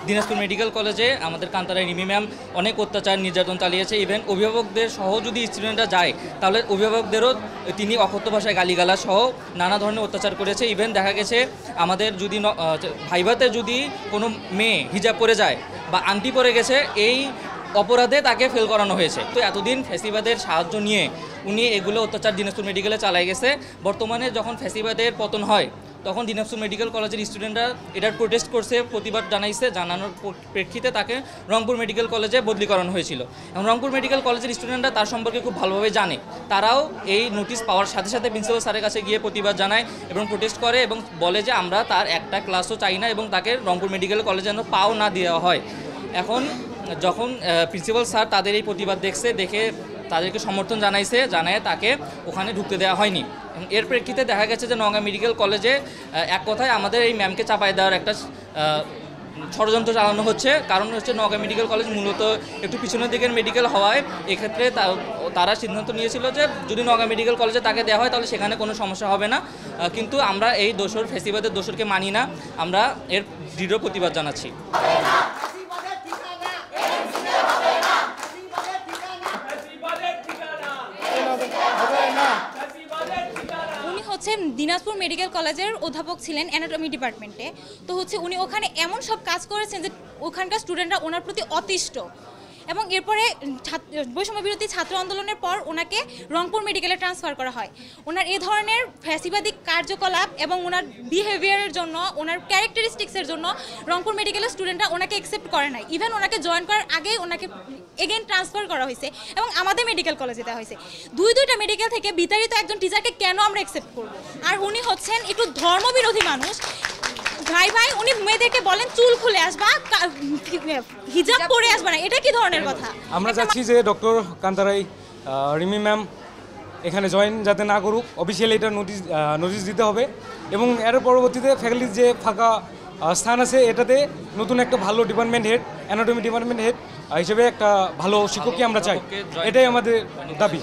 Dinajpur medical কলেজে আমাদের Kantara Rimi ma'am অনেক অত্যাচার নির্যাতন চালিয়েছে। ইভেন অভিভাবকদের সহ যদি স্টুডেন্টরা যায় তাহলে অভিভাবকদেরও তিনি অকথ্য ভাষায় গালিগালাজ সহ নানা ধরনের অত্যাচার করেছে। ইভেন দেখা গেছে আমাদের যদি ভাইভাতে যদি কোনো মেয়ে হিজাব পরে যায় বা আংটি পরে গেছে, এই অপরাধে তাকে ফেল করানো হয়েছে। তো এতদিন ফ্যাসিবাদের সাহায্য নিয়ে উনি এগুলো অত্যাচার দিনাজপুর মেডিকেলে চালাই গেছে। বর্তমানে যখন ফ্যাসিবাদের পতন হয় তখন দিনাজপুর মেডিকেল কলেজের স্টুডেন্টরা এটার প্রোটেস্ট করছে, প্রতিবাদ জানাইছে। জানানোর প্রেক্ষিতে তাকে রংপুর মেডিকেল কলেজে বদলি করানো হয়েছিল। এবং রংপুর মেডিকেল কলেজের স্টুডেন্টরা তার সম্পর্কে খুব ভালোভাবে জানে। তারাও এই নোটিশ পাওয়ার সাথে সাথে প্রিন্সিপাল স্যারের কাছে গিয়ে প্রতিবাদ জানায় এবং প্রোটেস্ট করে এবং বলে যে আমরা তার একটা ক্লাসও চাই না এবং তাকে রংপুর মেডিকেল কলেজে যেন পাও না দেওয়া হয়। এখন যখন প্রিন্সিপাল স্যার তাদের এই প্রতিবাদ দেখে তাদেরকে সমর্থন জানায় তাকে ওখানে ঢুকতে দেওয়া হয়নি। এর প্রেক্ষিতে দেখা গেছে যে নওগাঁ মেডিকেল কলেজে এক কথায় আমাদের এই ম্যামকে চাপায় দেওয়ার একটা ষড়যন্ত্র চালানো হচ্ছে। কারণ হচ্ছে নওগাঁ মেডিকেল কলেজ মূলত একটু পিছনের দিকের মেডিকেল হওয়ায় এক্ষেত্রে তারা সিদ্ধান্ত নিয়েছিল যে যদি নওগাঁ মেডিকেল কলেজে তাকে দেওয়া হয় তাহলে সেখানে কোনো সমস্যা হবে না। কিন্তু আমরা এই ফ্যাসিবাদের দোষরকে মানি না, আমরা এর দৃঢ় প্রতিবাদ জানাচ্ছি। দিনাজপুর মেডিকেল কলেজের অধ্যাপক ছিলেন অ্যানাটমি ডিপার্টমেন্টে। তো উনি ওখানে এমন সব কাজ করেছেন যে ওখানকার স্টুডেন্টরা ওনার প্রতি অতিষ্ঠ। এবং এরপরে বৈষম্য বিরোধী ছাত্র আন্দোলনের পর ওনাকে রংপুর মেডিকেলে ট্রান্সফার করা হয়। ওনার এই ধরনের ফ্যাসিবাদিক কার্যকলাপ এবং ওনার বিহেভিয়ারের জন্য, ওনার ক্যারেক্টারিস্টিক্সের জন্য রংপুর মেডিকেলের স্টুডেন্টরা ওনাকে অ্যাকসেপ্ট করে নাই। ইভেন ওনাকে জয়েন করার আগেই ওনাকে এগেন ট্রান্সফার করা হয়েছে এবং আমাদের মেডিকেল কলেজে দেওয়া হয়েছে। দুইটা মেডিকেল থেকে বিতাড়িত একজন টিচারকে কেন আমরা অ্যাকসেপ্ট করব? আর উনি হচ্ছেন একটু ধর্মবিরোধী মানুষ। ভাই উনি মেয়েদেরকে বলেন চুল খুলে আসবা, হিজাব পরে আসবা না, এটা কি ধরনের কথা? আমরা চাচ্ছি যে ডক্টর কান্তারাই রিমি ম্যাম এখানে জয়েন যাতে না করুক, অফিসিয়ালি এটা নোটিশ দিতে হবে এবং এর পরবর্তীতে ফ্যাকাল্টির যে ফাঁকা স্থান আছে এটাতে নতুন একটা ভালো department head, anatomy department head হিসেবে একটা ভালো শিক্ষককে আমরা চাই, এটাই আমাদের দাবি।